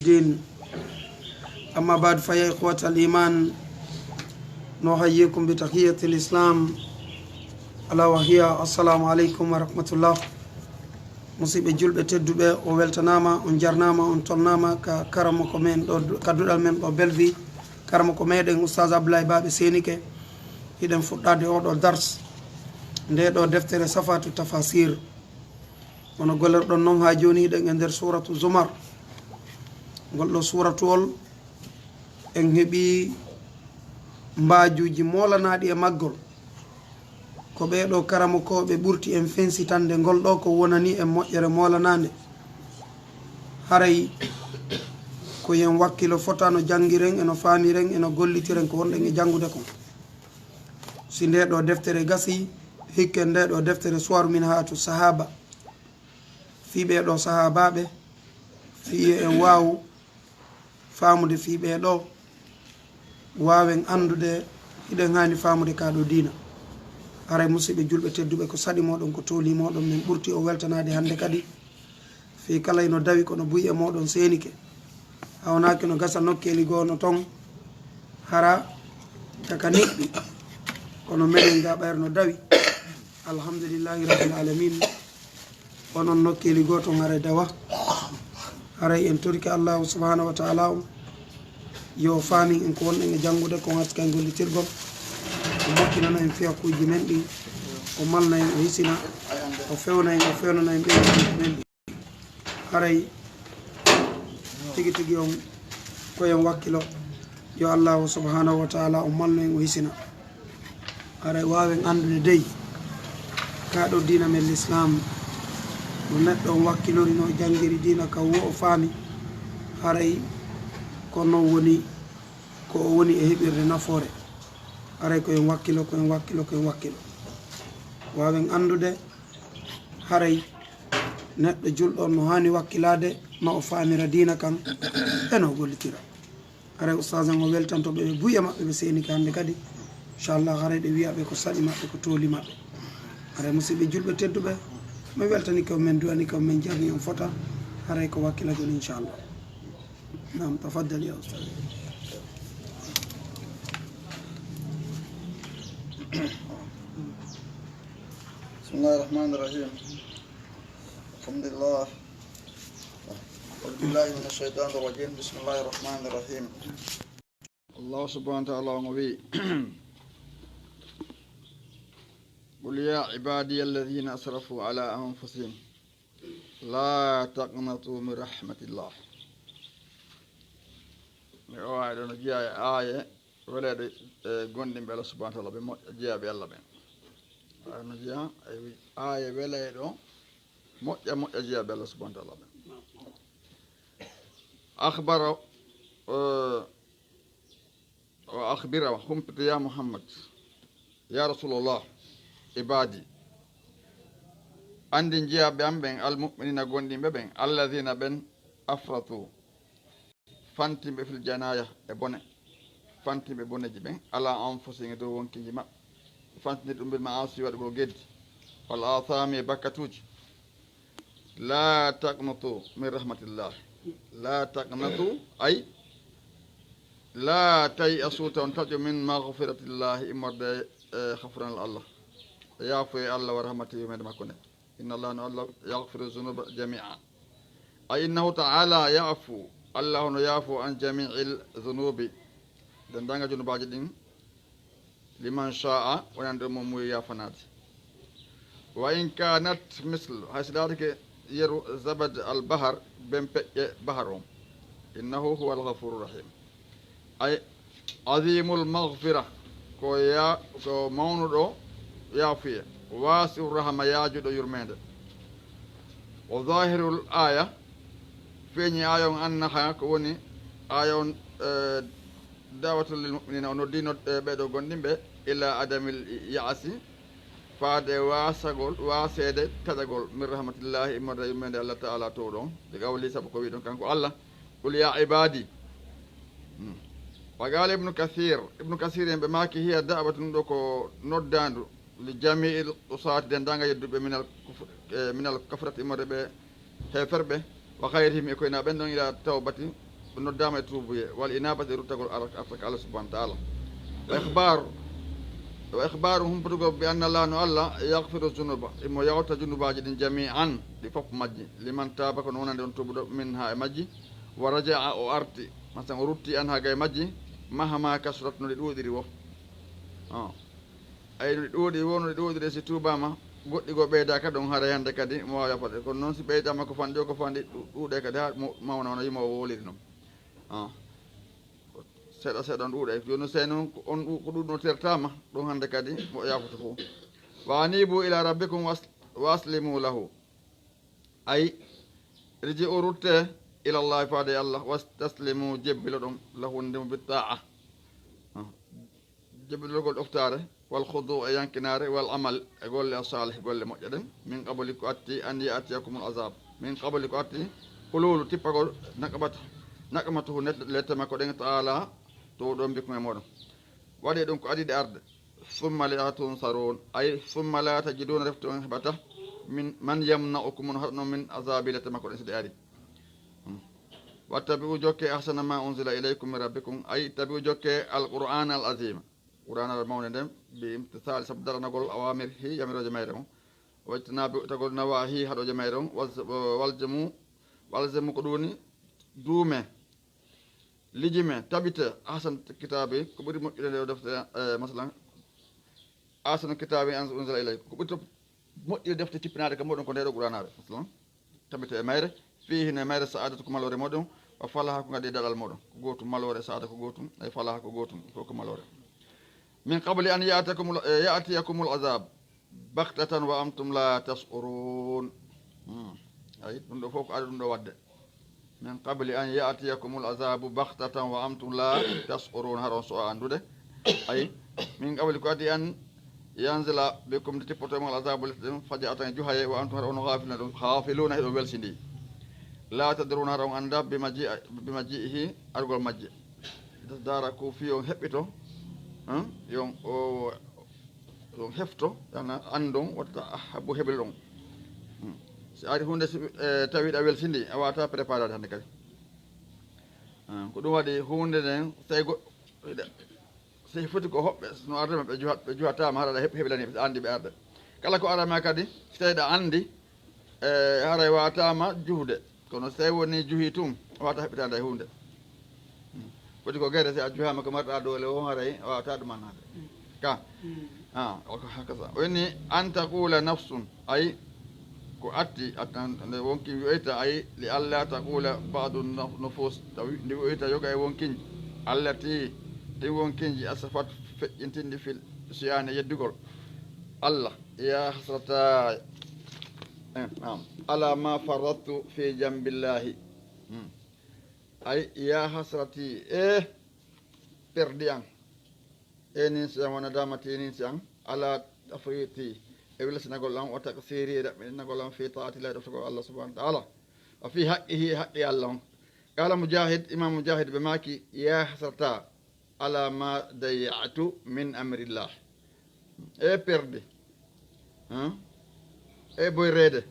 الدين أما بعد فيا إخوة الإيمان نحييكم بتحية الإسلام ألا وهي السلام عليكم ورحمة الله. musidɓe julɓe tedduɓe o weltanama on jarnama on tonnama ka karama ko men ɗo kadduɗal men ɗo belvi karama ko meɗen oustaz Abdoulaye Baɓe Senike hiɗen fuɗɗade oɗo dars nde ɗo deftere safatu tafasir wono gollerɗon noon ha joni hiɗen e nder suratu Zumar. Golɗo suratuwol en heeɓi mbajuji molanaɗi e maggol ko ɓeɗo karama ko ɓe ɓurti en fensitande ngol ɗo ko wonani en moƴƴere molanade haray ko yen wakkilo fotano jangiren eno famiren eno gollitiren ko wonɗen e jangude kon. si nde ɗo deftere gasi hikke nde ɗo deftere suwaru min hatu sahaba fiɓe ɗo sahabaɓe fiye en wawu famude fiɓe ɗo wawen andude hiɗen hani famude kaɗo dina. haray musidɓe julɓe tedduɓe ko saɗi moɗon ko tooli moɗon min ɓurti o weltanade hande kadi fi kala eno dawi kono buyi e moɗon Senike hawnaki no gasa nokkeli gono ton hara taka niɓɓi kono meɗen ga ɓayre dawi alhamdulillahi rabbil alamin onon nokkeli goton haray dawa haray en torki allahu subhanahu wa ta'ala yo famin en ko wonɗen e jangude ko haska e gollitirgol o moƴƴinana en fiyakuji men ɗi o malna en o hisina o fewna en o fewnana en ɓeyɗi men ɗi haray tigi tigi on koyen wakkilo yo allahu subhanahu wa ta'ala o malna en o hisina haray wawen andude dey kaɗo dina men l'islam no neɗɗo on wakkilori no janggiri dina ka wo o faami haray ko noon woni ko o woni e heɓirde nafoore. haray koyen wakkilo koyen wakkilo koyen wakkilo wawen andude haray neɗɗo julɗo no hani wakkilade ma o famira dina kan eno gollitira. haray oustaz en o weltantoɓe ɓe buya maɓɓe ɓe Senike hande kadi inchallah haray ɗe wiyaɓe ko saɗi maɓɓe ko tooli maɓɓe. haray musidɓe julɓe tedduɓe mi weltani kam men duwani kam men jarni on fota haray ko wakkila jon inchallah. nam tafaddal ya oustaz. بسم الله الرحمن الرحيم الحمد لله أعوذ بالله من الشيطان الرجيم بسم الله الرحمن الرحيم. الله سبحانه وتعالى نبي قل يا عبادي الذين أسرفوا على أنفسهم لا تقنطوا من رحمة الله. آية ولا غندم بالله سبحانه وتعالى بمجيء بالله بين نجيا آية ولا يدو مجيء بالله سبحانه وتعالى أخبر وأخبرهم يا محمد يا رسول الله عبادي عندي جيا بين المؤمنين غندم بين الذين بين أفرطوا فانتم في الجناية بني fanti ɓe boneji ɓen ala anfusihim dow wonkiji maɓɓe fantini ɗum bil maasi waɗugol geddi wal athami e bakkatuji. la taqnatu min rahmatillah la taqnatu ay la tayasu taw taƴo min maghfiratillahi immorde hafranal allah yaafu e allah wa rahmatihi mede makko ne inna allah no allah yaghfiru zunuba jami'a ay innahu ta'ala yaafu allah hono yaafu an jami'il zunubi dendanga junubaji ɗin liman sha'a wonande mom muy yafanade wa in kanat misl haysiɗatake yeru zabad al bahar ben peƴƴe bahar on innahu huwa al ghafuru rahim ay azimul maghfira ko mawnuɗo yaafuye wasi'ur rahma yaajuɗo yurmede o zahirul aya feeñi aya on annaha ko woni aya on dawatul lil mu'minina ono dino ɓeɗo gonɗinɓe ila adamil yaasi faade wasede taƴagol min rahmatillahi immorde yummede allah taala to ɗon de gawli saabu ko wi ɗon kanko allah qul ya ibadi wa qala ibnu kathir en ɓe maki hiya da'watu ɗum ɗo ko noddandu li jami'il usati dendanga yedduɓe minal kafrat immorde ɓe heferɓe wa hayrihim e koyna ɓen ɗon ila tawbati noddama e tuubuye wal inabati ruttagol artaka Allah subhanahu wa ta'ala wa ikhbaru humputugo bi anna Allah no Allah yaghfiru zunuba imo yawta junubaji ɗin jami'an ɗi fof majji liman taba kono wonande on tubuɗo min ha e majji wa raja'a o arti masalan o rutti an ha ga e majji mahama kasurat no ɗi ɗuuɗiri wo ay no ɗi ɗuuɗi wo no ɗi ɗuuɗiri si tubama goɗɗi go ɓeyda kadi on haara hande kadi mo wawi yafaɗe kono noon si ɓeydama ko fanɗi o ko fanɗi ɗuuɗe kadi ha mawna wona yimo o woliri noon seeɗa seeɗa on ɗuuɗe joni so noon on ko ɗuɗno tertama ɗum hande kadi mo yafoto fo wa anibu ila rabbikum wa aslimu lahu ay riji o rutte ilallahi faade Allah wastaslimu jebbilo ɗon lahu ndemo bi ta'a jebbilogol ɗoftare wal khudu e yankinare wal amal e golle a salih golle moƴƴe ɗen min qabli ko atti an ya'tiyakumul azab min qabli ko atti hululu tippagol naqamatuhu lette makko ɗen taala to ɗon mbikkum e moɗon waɗi ɗum ko adiɗe arde summa la tunsarun ay summa la tajiduna reftu on heɓata min man yamna'ukum on haɗno min azabi lette makko ɗen so ɗe ari wattabi'u jokke ahsana ma unzila ilaykum min rabbikum ay tabi'u jokke alqur'ana al azima qur'ana al mawne nden bi imtisal sab daranagol awamir hi yamiroje mayre on wajtanabi tagol nawahi haɗoje mayre on waljamu ko ɗuni duume lijime tabite ahsan kitabe ko ɓuri moƴƴude nde o defte masalan ahsan kitabe an unzila ilaykum ko ɓuri to moƴƴude defte tippinade ka moɗon ko ndeɗo qur'anaɓe masalan tabite e mayre fihi ne mayre sa'adatu ko malore moɗon wa falaha ko gadi daɗal moɗon ko gotum malore saada ko gotum ay falaha ko gotum fof ko malore min qabli an ya'tiyakumul azab baghtatan wa antum la tash'urun ay ɗum ɗo fof ko aɗa ɗum ɗo wadde min qabli an ya'tiyakumul azabu baghtatan wa antum la tash'urun haron so andude ay min qabli ko adi an yanzila bikum tippotomol azabu lesɗen faja'atan juhaye wa antum haɗa on ghafiluna heɗo welsidi la tadruna haɗa on anda bi maji'ihi argol majje dara ko fi on heɓɓito yon on hefto yana andon watta habbu heɓel ɗon si ari hunde tawiɗa welsidi a wata préparade hande kadi ko ɗum waɗi hunde nden tawi goɗɗo so foti ko hoɓɓe no ardema ɓe juhatama haɗa heɓilani ɓe andi ɓe arde kala ko arama kadi so tawi ɗa andi haray watama juhde kono so tawi woni juhi tum wata heɓɓitade e hunde foti ko gueɗe si a juhama ko marɗa dole o haray wawata ɗumannade ka hakasa woni an taqula nafsun ay ko atti nde wonki wiyoyta ay li allah taqula badu nufus tawi ndi wiyoyta yoga e wonkinji allati ɗi wonkinji asafat feƴƴintindi fil siyane yeddugol allah ya hasrata ala ma faradtu fi jambillahi ay ya hasrati perdi an nin siyan wona damati nin siyan ala tafriti e wilsinagol an o taksiri e ɗaɓɓinagol an fi taatillahi ɗoftogo allah subahanahu wa taala wa fi haqqihi haqqi allah on qala mujahid imam mujahid ɓe maki ya hasrata ala ma dayatu min amrillah e perdi e boyrede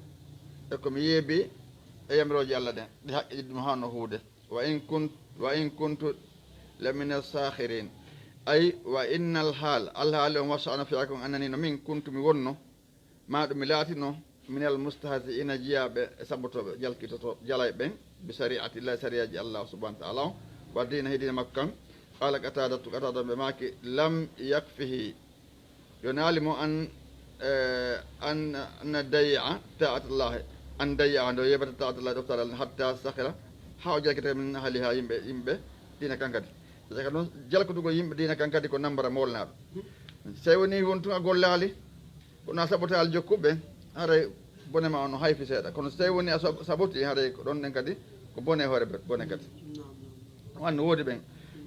e komi yeebi e yamiroji allah ɗen ɗi haqqiji ɗum hano huude wa in kuntu lamin asakhirin ay wa innal hal alhaali on wasano fiya kon annanino min kuntu mi wonno ma ɗum mi laatino minal mustahzi'ina jiyaɓe e sabotoɓe jalkitoto jalay ɓen bi sari'atillahi sariyaji allah subahanahu wa taala o wa dina hedina makko kan qala qatada ɓe maki lam yakfihi joni haalimo an dayya ta'atullahi an dayya ndo yeɓata ta'atullahi ɗoftare allah hatta sahira ha o jalkita min haaliha yimɓe dina kan kadi saka noon jalkotugo yimɓe dina kan kadi ko nambara molnaɗo so woni wontu a gollali kono a saɓotal jokkuɓe haray bone ma ono hayfi seeɗa kono so tawi woni a saɓoti haray ko ɗon ɗen kadi ko bone hoore bone kadi wanno woodi ɓen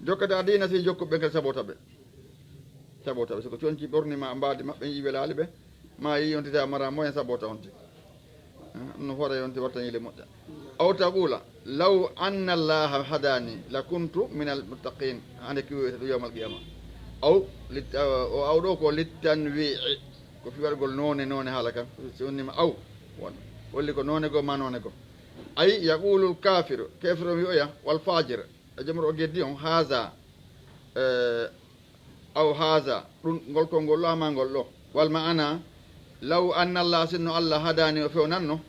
jokkata a dina si jokkuɓe kadi saɓotaɓe soko conci ɓornima mbadi maɓɓe yi welali ɓe ma yi yontite a mara moyen saɓota onti no hoore yonti watta yile moƴƴa aw taqula law anna allaha hadani la kuntu min al muttaqin ande ki wiyete ɗo yawmal qiyama aw ɗo ko littanwi'i ko fi waɗgol none haala kam so wonnima aw won holli ko none go ma none go ay yaqulu lkafiru kefiro mi oya walfajir e jamro o geddi on haza aw haza ɗum ngol konngol ɗo amangol ɗo wal maana law anna allah sinno allah hadani o fewnanno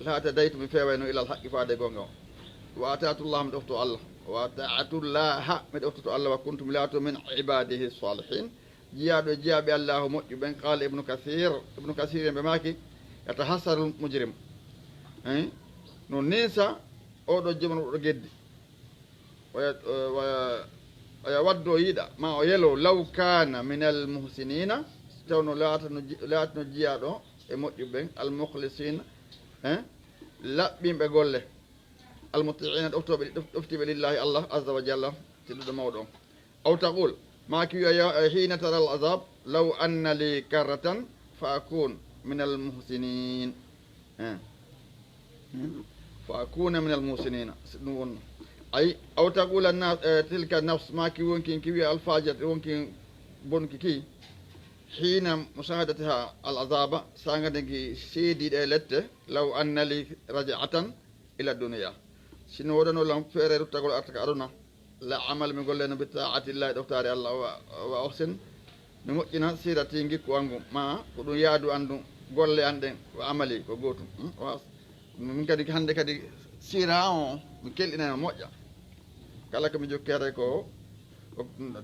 la tadaytu mi fewayno ilal haqqi faade gonga o wa atatullah mi ɗofto allah wa taatullaha mi ɗoftoto allah wa kuntum laato min ibadihi salihin jiyaɗo e jiyaɓe allahu moƴƴu ɓen qala ibnu kasir ɓe maki yatahassaru mujrim no nisa oɗo jomano ɗo geddi oya waddo yiɗa ma o yelo law kana min al muhsinina tawno laatano jiyaɗo e moƴƴu ɓen al mukhlisina laɓɓimɓe golle almutiina ɗoftiɓe lillahi allah azza wa jalla tiɗuɗo mawɗo aw taqul maki wiya hina tara al azab law anna li karratan fa akun min al muhsinin fa akuna min al muhsinina ɗum wonno ay aw taqul annas tilka nafs maki wonkin ki wiya alfajat wonkin bonki ki hina musahadatiha al azaba sangadegi seediɗe lette law anna li raja'atan ila dunia sino woɗano lam feere ruttagol artaka aduna la amal mi golleno bi taatillahi ɗoftare allah wa ohsen mi moƴƴina sirati gikku angu ma ko ɗum yaadu andu golle an ɗen o amali ko gootum min kadi hannde kadi sira o mi kelɗinano moƴƴa kala komi jokkere ko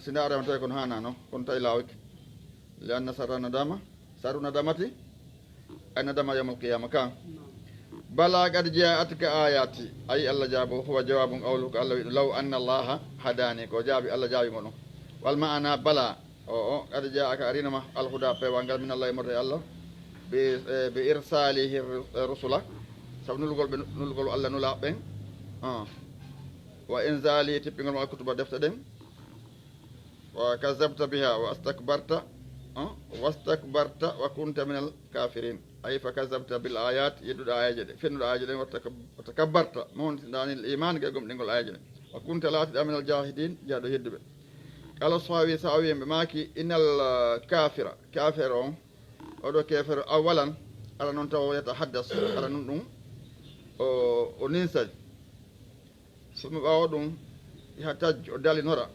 si ndarema tawi kono hanano kono tawi lawki li anna sarra nadama saru nadamati ay nadama yawmal qiyama kan bala qad ja'atka ayati ay allah jaabo huwa jawabun qawlu ko allah wiɗo law anna allaha hadani ko jaabi allah jaabi mo ɗum wal ma'ana bala o qad ja'aka arinama alhuda pewal ngal min allah e morde allah be irsalihi rusula sabu nulgol allah nulaɓe ɓen wa inzalihi tippingol ma kutuba defte ɗen wa kazabta biha wa wastakbarta wa kunta min al kafirin ay fa kazabta bil ayat yedduɗo ayaji ɗe fennuɗo ayaji ɗen wata kabbarta mawniɗanil iman ge gomɗingol ayaji ɗe wa kunta laatiɗa min al jahidin jaaɗo hedduɓe kala sa wi ɓe maki inal kafir on oɗo kefere awalan ala noon taw yata haddas ala nun ɗum o ninsaji somi ɓawa ɗum yaha tajju o dalinora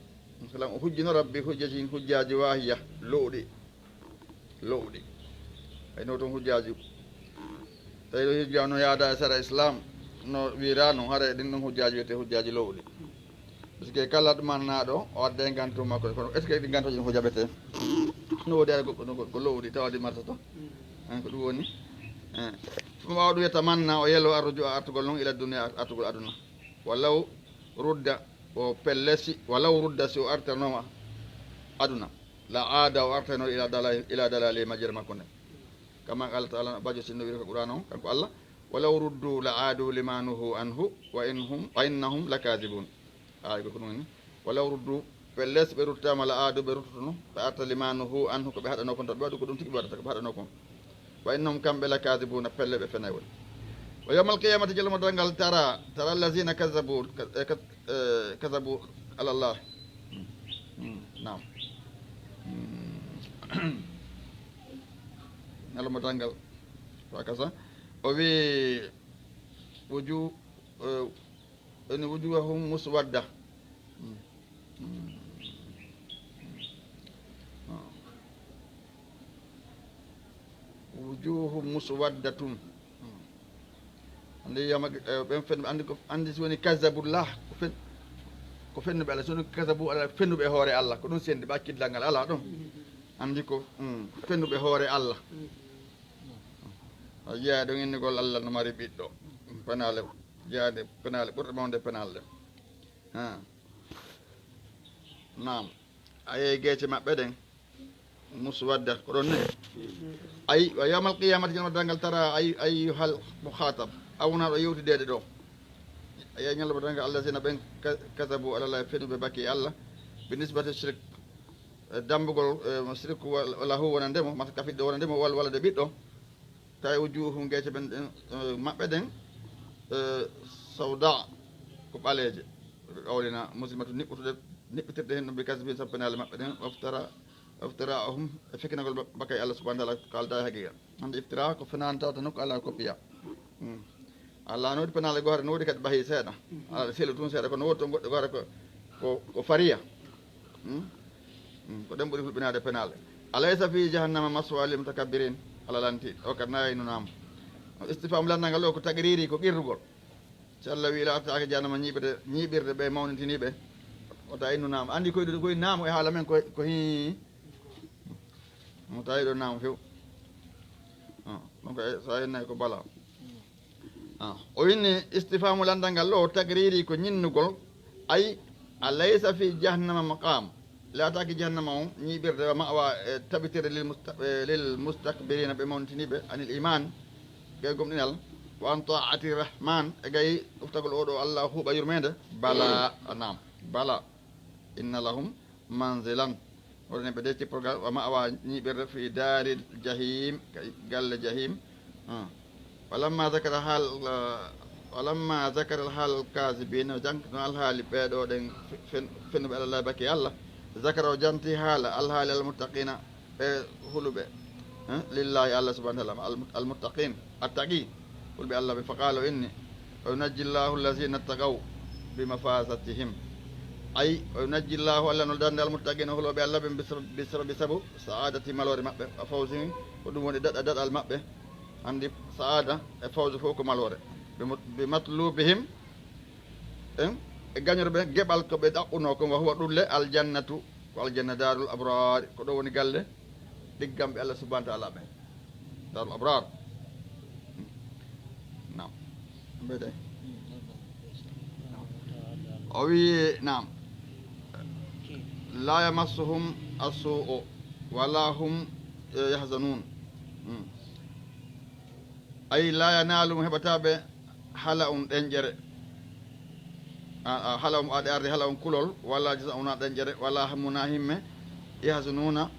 salam o hujjinora bi hujjaji wahiya lowɗi ayno toon hujjaji tawi ɗo hujja no yaada e sara islam no wirano haare ɗin ɗon hujjaji wiyete hujjaji lowɗi par ce que kala ɗumannaɗo o adda e gantu makko kono est ce que ɗi gantoji no ko jaɓete no woodi ara goɗɗo ko lowɗi tawadi marta to ko ɗum woni somo ɓawa ɗum wiyata manna o yelo arruju artugol noon ila dunia artugol aduna wallaw rudda o pellesi wallaw rudda si o artanoma aduna la aada o artano ila dalali majjere makko nde kama Allah taala bajo sinno wiri ko qur'an o kanko Allah walaw ruddu la aadu limanuhu anhu wa innahum lakazibun ay ko ɗum ni walaw ruddu pelles ɓe ruttama la aadu ɓe ruttuno ɓe arta limanuhu anhu ko ɓe haɗano kon tan ɓe waɗi ko ɗum tigi ɓe waɗata ko ɓe haɗano kon wa innahum kamɓe lakazibuna pelle ɓe fenay woni wa yawmal qiyamati jalmo dangal tara allazina kazabu ala llah nam ñalawma dangal wakasa o wi eni wujuhahum muswadda wujuhum muswaddatun andi yama ɓen fenɓe andi so woni kasabullah ko fennuɓe Allah so woni kasabu Allah fennuɓe hoore Allah ko ɗum sendi ɓe hakkillal ngal ala ɗum andi ko fennuɓe hoore Allah a jiya ɗon innigol Allah no mari ɓiɗɗo penale jeyade penale ɓurɗo mawde penal ɗe nam aye gueece maɓɓe ɗen muswadda ko ɗon ne ay wa yawmal qiyamati jalma dangal tara ayyuhal mukhatab awnaɗo yewtidede ɗo ayi ñalma dangal Allah sina ɓen kasabu alallah fenuɓe bakki Allah bi nisbati shirk dambugol shirku wala hu wona ndemo mata kafiɗɗo wona ndemo walla de ɓiɗɗo tawi wujuhum gueece ɓen maɓɓe ɗen sawda ko ɓaleeje qawlina musidmatu niɓɓitirde hen ɗum bi kasbi sappenale maɓɓe ɗen iftira'ahum e fekinagol bakay Allah subhanahu wa ta'ala kalda e haqiqa hande iftira ko fenantawta nokku ala koppiya Allah no penale gore no kadi bahi seeɗa ala selu tun seeɗa kono wotto goɗɗo gore ko fariya ko ɗen ɓuri hulɓinade penale alaysa fi jahannama maswa lil mutakabbirin ala lanti o kadi nayino nam istifam landal ngal o ko taqriri ko qirrugol so Allah wi laatake jahannama ñiɓirde ɓe mawnitiniɓe o tawi no naam andi koye naamu e haala men ko hi mo tawi ɗo naamu few donc sa hennayi ko bala o winni istifamu landal ngal o tagriri ko ñinnugol ay alaysa fi jahannama maqam laataki jahannama o ñiɓirde wa mawa e tabitire lil mustakbirina ɓe mawnitiniɓe anil iman gay gomɗinal wa an taati rahman e gay uftagol oɗo Allah huuɓa yurmede bala nam bala inna lahum manzilan oɗon ɓe de cipporgal wa mawa ñiɓirde fi daril jahim galle jahim walamma zakara alhaal kasibin o jankno alhaali ɓeɗo ɗen fennuɓe alallah bake Allah zakara o janti haala alhaali almuttaqina ɓe huluɓe lillahi Allah subhanahu wa taala almuttaqin attaqi hulɓe Allah ɓe faqala inni wa yunajji llahu allazina ttaqaw bimafasatihim ay o yunajji llahu Allah no dande almuttaqina huloɓe Allah ɓe bi sabu saadati malore maɓɓe a fawsi ko ɗum woni daɗal maɓɓe andi saada e fawse fof ko malore bi matlubihim e gañore ɓe geɓal ko ɓe ɗaɓɓuno ko wa huwa ɗulle aljannatu ko aljanna darul abrar ko ɗo woni galle ɗiggamɓe Allah subhanahu wa taala ɓe darul abrar nam ɓeyde o wi nam la yamassuhum assuu wala hum yahzanun ay la yanalum heɓataɓe hala ɗenƴere hala aɗa arde hala kulol walla jisa una ɗenƴere wala hammuna himme yahzanuna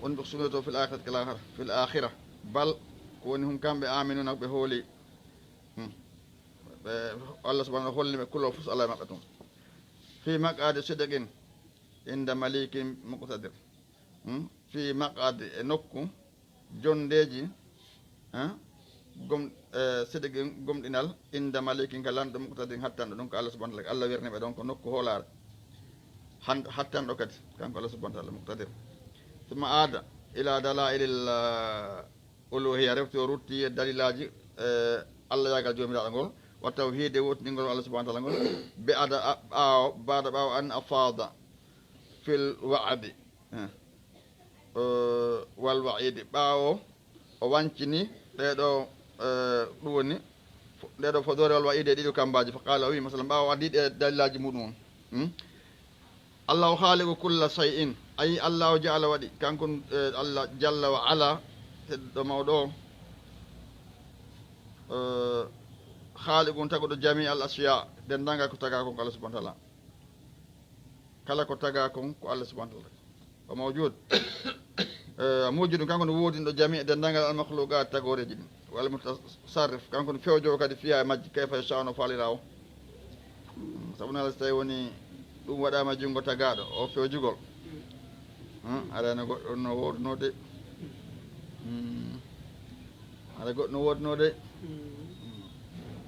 wonɓe sunoto fil akhira bal ko woni hum kamɓe aminuna ɓe hooli ɓe Allah subahanahu holli ɓe kulol fof Allah e maɓɓe toon fi maqade sidiqin inda malikin muqtadir fi maqade e nokku jondeji sidiqin gomɗinal inda malikin ka lanɗo muqtadir hattanɗo ɗum ko Allah subahanahu wa taala Allah werniɓe ɗon ko nokku hoolare hattanɗo kadi kanko Allah subahanahu wa taala muqtadir summa aada ila dalailil uluhiya refti o rutti e dalilaji Allah yagal jomiraɗo ngol wa tawhide wotiningol Allah subahanahu wa taala ngol be ada bada ɓawo an afada fil wa'di wal wa'idi ɓawo o wancini ɗeɗo ɗum woni ɗeɗo fodore wal wa'ide ɗiɗo kambaji fa qala o wi masalan ɓawo addiɗe dalilaji muɗum allahu haaliqu kulla shay'in ay allahu jaala waɗi kanko Allah jalla wa ala teɗɗo mawɗo o haaliqum tagoɗo jami al asya dendanga ko taga kon ko Allah subahanahu wa taala kala ko taga kon ko Allah subahanahu wa taala o mawjud mujudum kanko no wodinɗo jami dendagal al makhluqat tagoreji ɗin walla mutasarrif kanko no fewjowo kadi fiya e majji kayfa yasha no falira o sabu Allah so tawi woni ɗum waɗama junngo tagaɗo o fewjugol aɗa goɗɗo no woduno de aɗa goɗɗo no woduno de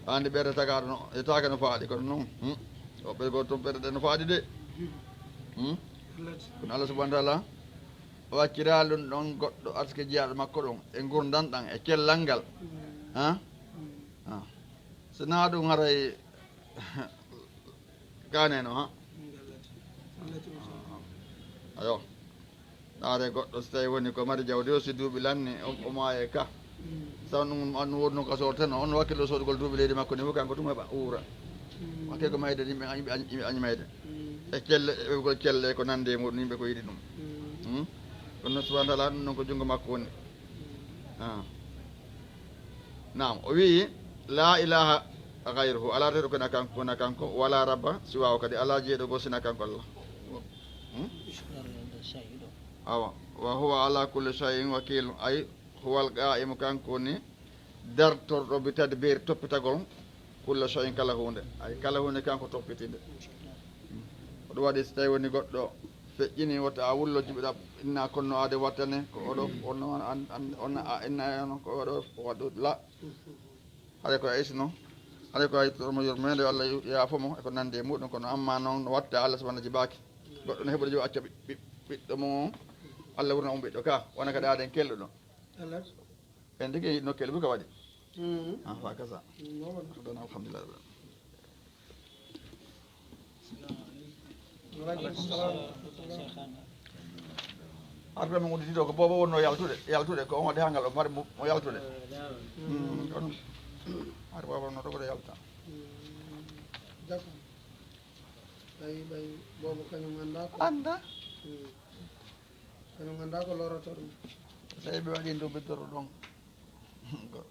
andi ɓerde tagaɗo no yetake no faaɗi kono noon woɓɓe go toon ɓerde ɗe no faaɗi de kono Allah subahanahu wa taala o waccira ɗum ɗon goɗɗo aske jiyaɗo makko ɗon e gurdam ɗam e cellal ngal sona ɗum haray ganeno ayo ɗaare goɗɗo so tawi woni ko mari jawdi o si duuɓi lanni o maaye ka saw ɗum an wodno ka sorteno on wakkillo soɗugol duuɓi leydi makko ni fof kanko tum heɓa uura wakke ko mayde yimɓe añmayde e celle ɓegol celle ko nande e muɗum yimɓe ko yiɗi ɗum kono subahana taala ɗum noon ko junngo makko woni nam o wi la ilaha gayruhu ala teɗo kona kanko wala rabba siwawo kadi ala jeeɗo go sina kanko Allah awa wa huwa ala kulli shay'in wakil ay huwal qa'imu kanko woni dartorɗo bi tadbir toppitagol kulla shay'in kala hunde ay kala hunde kanko toppitinde oɗo waɗi so tawi woni goɗɗo feƴƴini wota a wullo jiɓiɗa inna konno ade wattane ko oɗo on inna on ko oɗo waɗu la haɗa ko isno ala ko ay tormo yurmede Allah ya fomo e ko nande mudum kono amma non watta Allah subhanahu jibaki goddo ne hebude jo acca ɓiɗɗo mo Allah wurna um ɓiɗɗo ka wona ka ɗaɗen kelɗo ɗon en tigi no kelɓe ko waɗi fa kasa ɗon alhamdulillah arɓe mo udditiɗo ko bobo wonno yaltude ko on waɗi ha ngal o mari mo yaltude ɗon ar baba wonno ɗo koɗo yalta ɓay bobo kañum anda ko anda kañum anda ko loroto ɗum tawi ɓe waɗi dow beddoro ɗon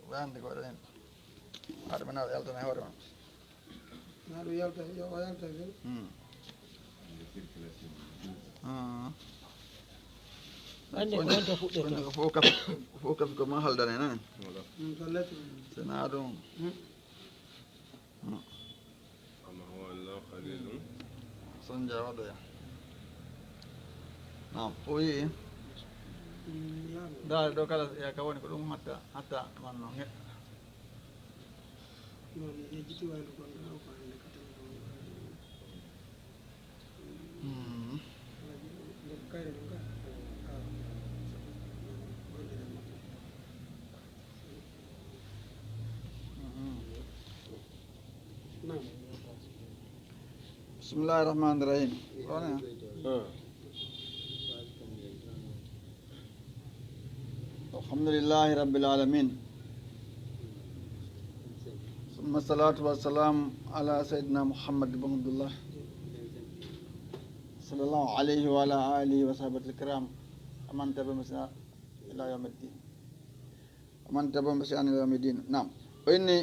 ɓe andi ko waɗa hen haɗa men aɗa yaltana e hoore ma naɗum yalta yo o yalta fel ande ko wonto fuɗɗirta ko fof kafi ko ma haldane nani to letti sena ɗum sonja waɗoya nam o wi daade ɗo kala yaka woni ko ɗum hatta manno non yejjiti wayno gonɗa o ko hande katan nder kayre ɗum ka nam bismillahi rahmani rahim alhamdulillahi rabbil alamin ثم الصلاة والسلام على سيدنا محمد بن عبد الله صلى الله عليه وعلى آله وصحبه الكرام ومن تبعهم بإحسان إلى يوم الدين ومن تبعهم بإحسان إلى يوم الدين نعم وإني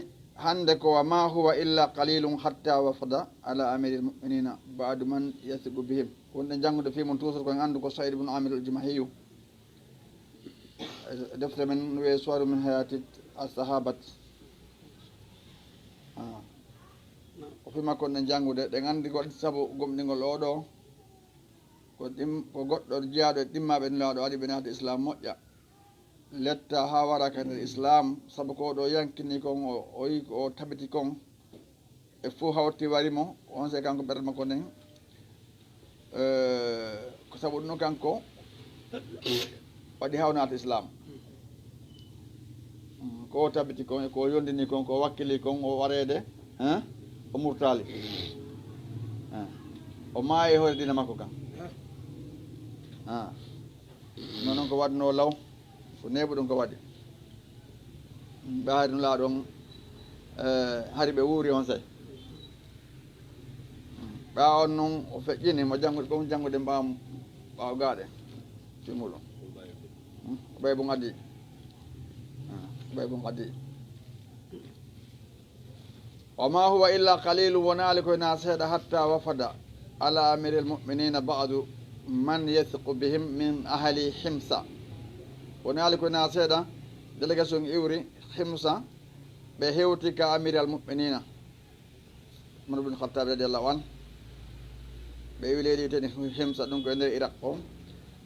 عندك وما هو إلا قليل حتى وفد على أمير المؤمنين بعد من يثق بهم وإن جانغود في من توصل كان عندك سعيد بن عامر الجماحي دفتر من ويسوار من حياة الصحابة o fima konne janngude ɗe nganndi goɗɗo sabu gomɗingol oɗo ko goɗɗo jeyaaɗo e ɗimmaɓe nulaaɗo waɗi ɓe naata islam moƴƴa letta haa waraka nder islam sabu ko oɗo yankini kon o yi o tabiti kon e fof hawti warimo on se kanko ɓerde makko nden ko sabu ɗum kanko waɗi hawnaata islam ko tabiti kon e ko yondini kon ko wakkili kon o wareede o murtali o maayi hoore dina makko kam non noon ko waɗno law ko neeɓu ɗum ko waɗi ɓe haari no laa ɗon hari ɓe wuuri on say ɓaa on noon o feƴƴini mo janngude ɓom janngude ɓaaw gaaɗe fimuɗum ɓay bo ngaddi ɓay bo ngaddi وما هو إلا قليل ونالك ناسيد حتى وفد على أمير المؤمنين بعض من يثق بهم من أهل حمص ونالك ناسيد دلقسون إوري حمص بهوتك أمير المؤمنين عمر بن الخطاب رضي الله عنه بيولي تاني حمص دونك عند العراق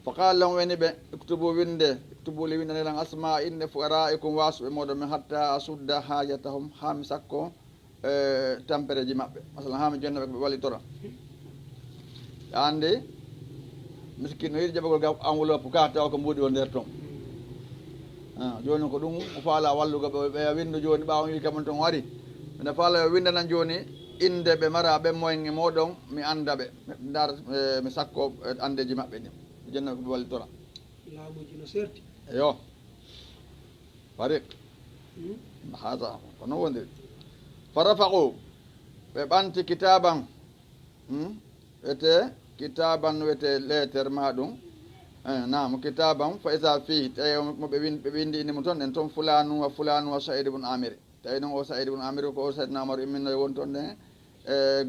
فقال لهم وين اكتبوا لي وين لان أسماء إن فقراءكم واسوا مودم حتى أسد حاجتهم حامسكم tampereji maɓɓe masalan ha mi jonnaɓe koɓe walli tora ande miskin no yiɗi jaɓagol ga enveloppe ka tawa ko mbuuɗi o nder toon joni ko ɗum o faala wallugo ɓe windu joni ɓawo wi kamon toon wari mine faala yo windanan joni inde ɓe mara ɓe moyen moɗon mi anda ɓe dar mi sakko andeji maɓɓe ɗi mi jonnaɓe koɓe walli tora laamuji no serti eyo farik hasa ko noon wondiri فرفقوا ببانتي كتابا وتي كتابا وتي ليتر مادون نعم كتابا فإذا فيه تاي ببين دي نمتون انتم فلان وفلان وسعيد بن عامر تاي نو سعيد بن عامر كو سعيد نامر من وونتون ne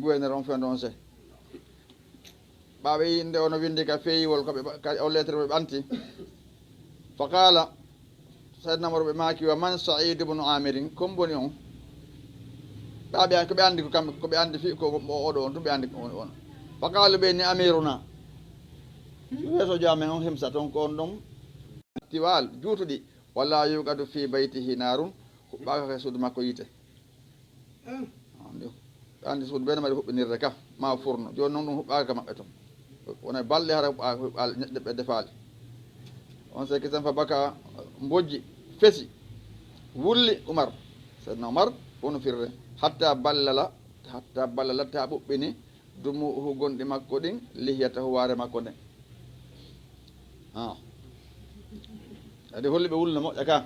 gouverneur on fendon se babe inde ono windi ka feyiwol ko be o lettre be banti faqala سعيد نامر be maki wa man sa'id ibn amir komboni on ɓe ko ɓe anndi ko kamɓe ko ɓe anndi fi ko oɗo on tum ɓe anndi on fakalu ɓe ni amiruna weeso jamen on himsa toon ko on ɗon tiwal juutuɗi walla yugadu fi baytihi narun huɓɓaka ka suudu makko yite andi suudu ɓe ne mbaɗi huɓɓinirde ka ma furno joni noon ɗum huɓɓaka maɓɓe toon wona balɗe hara huɓɓaka huɓɓal ñeɗɗe ɓe defaali on seki tan fa baka mbojji fesi wulli Umar seydna Umar wonu firre hatta ballala ta ɓuɓɓini dumu gonɗi makko ɗin lihiyata huware makko nden adi holli ɓe wulno moƴƴa ka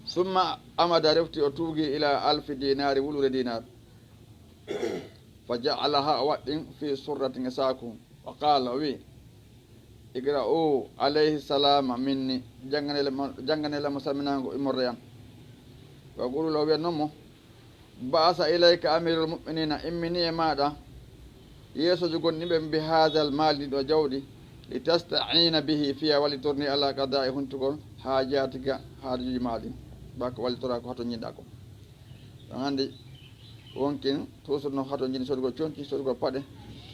summa amada refti o tuugi ila alfi dinari wulure dinar fa jaalaha o waɗɗin fi surratin e saku wa qala o wi igra o alayhi salama minni janganelemo salminago immorde yan wa gurul o wiya noon mo baasa ilayka amirul muminina immini e maɗa yeesojo gonɗiɓe bi hadal maali ɗo jawɗi li tastaina bihi fiya wallitorni ala qada e huntugol hajatiga haajuji maɗi bako wallitora ko hato jiɗɗa ko ɗon andi wonkin toujours no hato jiɗi sodugol conki sodugol paɗe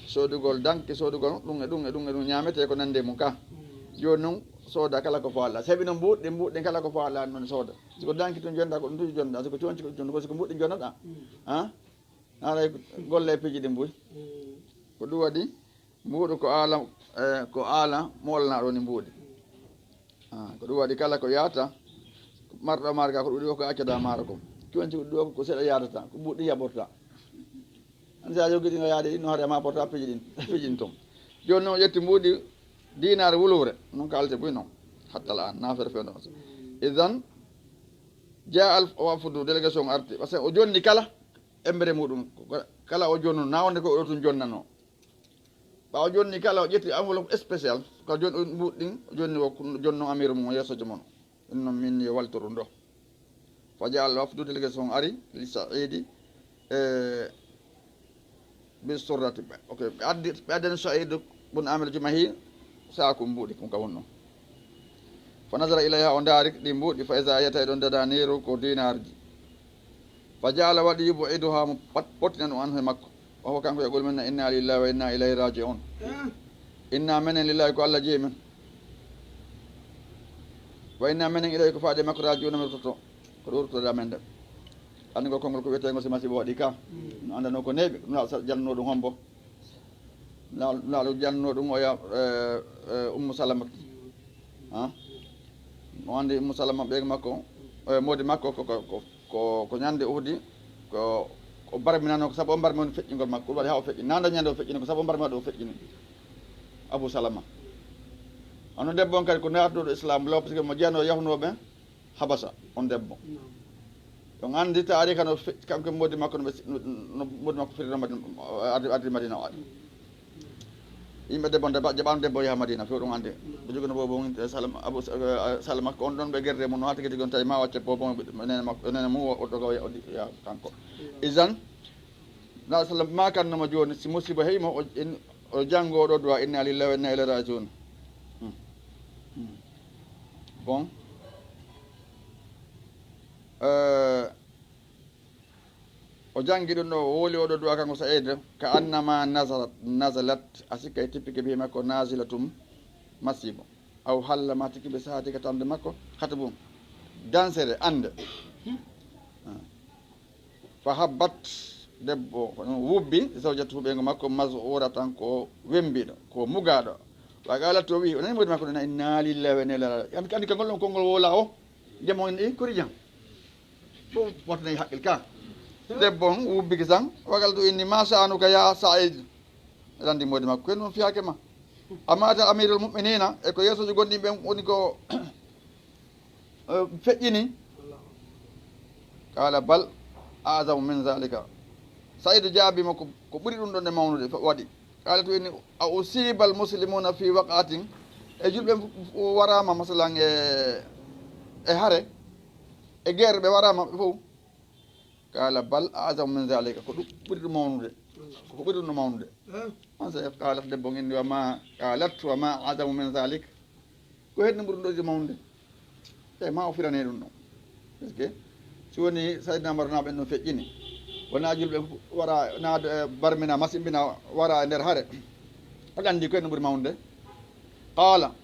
sodugol danki sodugol ɗum e ɗum ñamete ko nande mum ka joni noon sooda kala ko faalɗa sabi no mbuɗɗe kala ko faalɗa noon sooda siko danki to jonɗa ko ɗum tuji jonɗa siko conci ko jonɗa siko mbuɗɗi jonnoɗa haray golle piiji ɗi mbuy ko ɗum waɗi mbuuɗu ko aala molnaɗo ni mbuuɗi ko ɗum waɗi kala ko yaata marɗo marga ko ɗum ɗo ko accada maaro kom conci ko ɗo ko seeɗa yadata ko mbuɗɗi yaɓorta an sa jogi ɗin o yaade ɗin no haade ma porta piiji ɗin toon joni noon ƴetti mbuuɗi dinar wulure noon kalte buy noon hattala an nafere fewno idan ja al wafudu délégation arti par ce que o jonni kala embere muɗum kala o jonnu nawde ko o tum jonnano ɓawa jonni kala o ƴetti enveloppe spécial ko joni mbuɗ ɗin jonni o jonno amiru mum yeesojo moon ɗum noon min yo waltoru ɗo fa ja al wafdu délégation ari li saidi bi surrati ok ɓe addani Saïd bun Amir Jumahi saku mbuuɗi kom ka wonno fa nasara ilayha o ndaari ɗi mbuuɗi fa isa yetta ɗon dada niru ko dinarji fa jaala waɗi yubiduha mo pottinan o an he makko o ho kanko e gol men na inna lillahi wa inna ilayhi raji'un inna menen lillahi ko Allah jeeyi men wa inna menen ilayhi ko faade makko raji'un mi ruttoto ko ɗo men de andi ko konngol ko wiyetego si masibo waɗi ka no andano ko neeɓi ɗum laaɗo jalno ɗum hombo laaɗo jalno ɗum oya Ummu Salama o andi Ummu Salama ɓeega makko modi makko ko ñande uhdi ko barminano ko saabu o barmi woni feƴƴingol makko ɗum waɗi ha o feƴƴi nanda ñande o feƴƴini ko saabu o barmi waɗi o feƴƴini Abou Salama hono debbo on kadi ko natduɗo islam lo par ce que mo jeeyano yahnoɓe habasa on debbo on andi taari kano kanko modi makko no modi makko firino ardi Madina o ari yimɓe debbo nde jaɓano debbo yaha Madina few ɗum andi ɓe jogino bobon Abou Salama ko on ɗon ɓe guerde mum no ha tigui tigui on tawi ma wacce bobon nene makko nene mum oɗɗo ya kanko isan na sallam makannoma joni si musiba heymo o janggoɗo duwa inna lillahi wa inna ilayhi rajiun bon o jangi ɗum ɗo o woli oɗo duwa kanko Saïd ka annama nazalat a sikka e tippike mbi makko nasilatum masibo aw halla ma tikki ɓe sahati ka tamde makko hata bum dansere ande fa habbat debbo wubbi zawjatu huɓego makko masura tan ko wembiɗo ko mugaɗo waga to wi o nani modi makko ɗona inna lillahi wa inna ilayhi rajiun andi kangol ɗon konngol wola o jamo en ɗi kori jam fof wotanayi haqqil ka debbo on wubbiki tan wagal ɗo inni ma sanuka ya Saïd randi modi makko koye noon fiyake ma amata amirul muminina e ko yeesojo gonɗin ɓen woni ko feƴƴini qala bal azamu min zalika Saïd jaabima ko ɓuuri ɗum ɗon e mawnude waɗi qala to inni a usiba al muslimuna fi waqatin e julɓe warama masalan e haare e guerre ɓe warama ɓe fof qala bal azamu min zalika ko ɗum ɓuuri ɗum mawnude koko ɓuuri ɗum no mawnude on sa qalat debbo inni wama qalat wama azamu min zalik ko hedno ɓuuri ɗum ɗo mawnude e ma o firane ɗum ɗon par ce que si woni Saydna Umar naɓen ɗum feƴƴini wona julɓe wara na barmina masimbina wara e nder haare aɗa andi ko hedno ɓuuri mawnude qala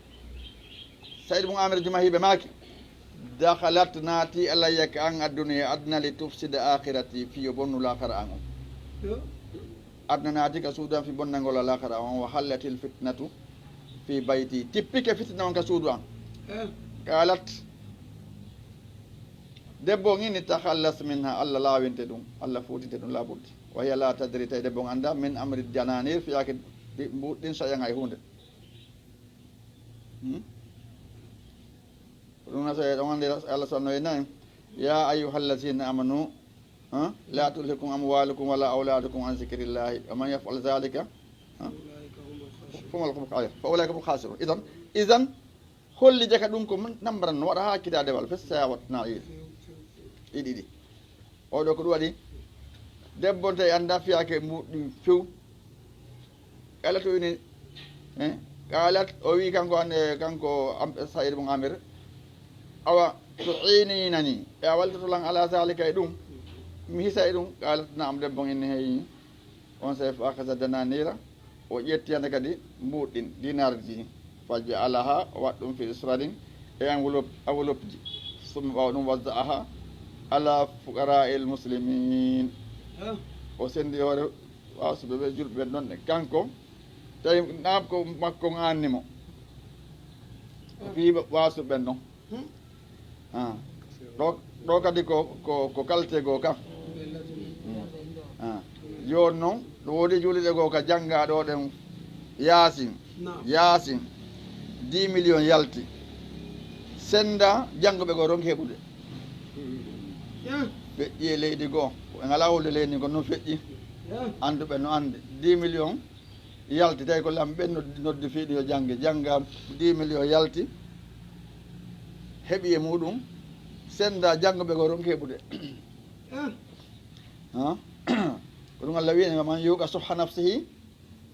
Saïd bun Amir Jumahi ɓe maaki dakhalat naati alayya ka an adduniya adna li tufsida akhirati fiyo bonnu lakara an o adna naati ka suudu an fi bonnangol lakara on wa hallatil fitnatu fi bayti tippike fitna on ka suudu an qalat debbo ngini takhallas minha allah laawinte ɗum allah fuutinte ɗum laaɓurde wa hiya la tadri tawi debbo anda min amri jananir fiyake mbuɗɗin saƴanga e hunde ɗum nasa ɗon andi allah sanno e nayi ya ayyuhallazina amanu la tulhikum amwalukum wala auladukum an zikrillahi wa man yaf'al dhalika fa ulaika hum khasirun idan holli jaka ɗum ko nambaran no waɗa ha hakkitadewal fessa watna ɗiɗi oɗo ko ɗum waɗi debbo tawi anda fiyake muɗɗi few kala to ini qalat o wi kanko ande kanko sayid mo amir awa tu'inani e a wallitotolan ala zalika e ɗum mi hisa e ɗum qalat naam debbo inni heyi on sa fa akaza dananira o ƴetti hande kadi mbuɗɗin dinarji fa ja'alaha waɗ ɗum fi israrin e enveloppe ji summa ɓawa ɗum wadda'aha ala fuqara'il muslimin o sendi hoore wasuɓe ɓe julɓe ɓen ɗon ɗe kanko tawi naam ko makko annimo fi wasuɓe ɓen ɗon ɗo kadi ko qualité goo kam joni noon ɗo woodi juuliɗe goo ka janggaɗo ɗen yaasin 10 millions yalti senda janggoɓe goo ronki heɓude feƴƴi e leydi goo ɓe ngala holde leydi ko noon feƴƴi anduɓe no ande 10 millions yalti tawi ko lam ɓen noddi fiiɗi yo jangga 10 millions yalti heeɓi e muɗum senda janggoɓe goo ronki heɓude ko ɗum allah wiini man yuqa suha nafsihi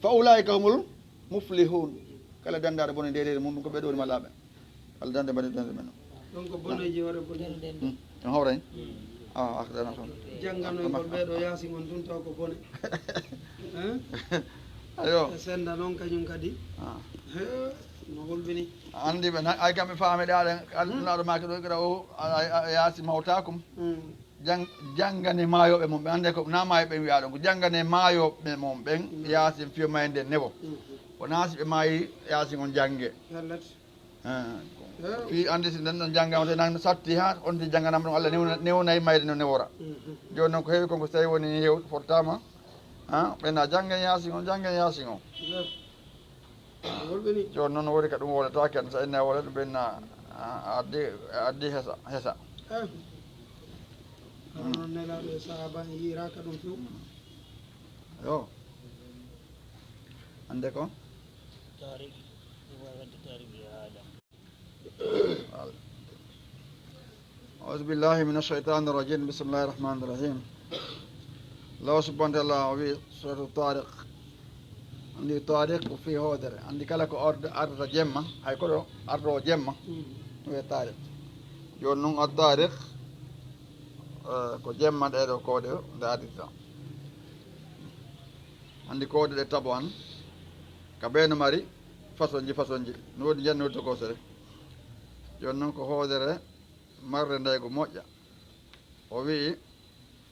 fa ulaika humul muflihun kala dandaɗo bone ndeɗede mum ɗum ko ɓeɗori malaɓe kala dande mbaɗi dande men ɗon ko boneji waɗa bone on hawrani akdana toon jangganoygol ɓeɗo yaasi gon tun taw ko bone ayo senda noon kañum kadi no holɓini andi ɓe ay kamɓe faameɗe aɗen alnaɗo make ɗo gira o yaasi mawtakum janggane maayoɓe mum ɓe ande ko na maayo ɓen wiya ɗon ko janggane maayoɓe mum ɓen yaasin fiyo mayde nebo ko naasi ɓe maayi yaasi on jangge fi andi si nden ɗon janggama to nan satti ha on ti jangganama ɗum allah newnayi mayde no newora joni noon ko heewi konko so tawi woni heew fottama ɓenna janggen yaasin on joni noon woodi ka ɗum woletake an sa inni a wolet ɓenna addi hesa noon nelaɗo e sahaba e yiraka ɗum few yo ande ko أعوذ بالله من الشيطان الرجيم بسم الله الرحمن الرحيم الله سبحانه وتعالى في سورة الطارق عندي طارق وفي هودر عندي كلك أرض جمة هاي كله أرض جمة وفي طارق يونون الطارق ko jemma ɗeɗo koode nde addita andi koode ɗe tabo an ka ɓeeno mari façon ji no woodi jannode tokosere joni noon ko hoodere marde ndeygo moƴƴa o wii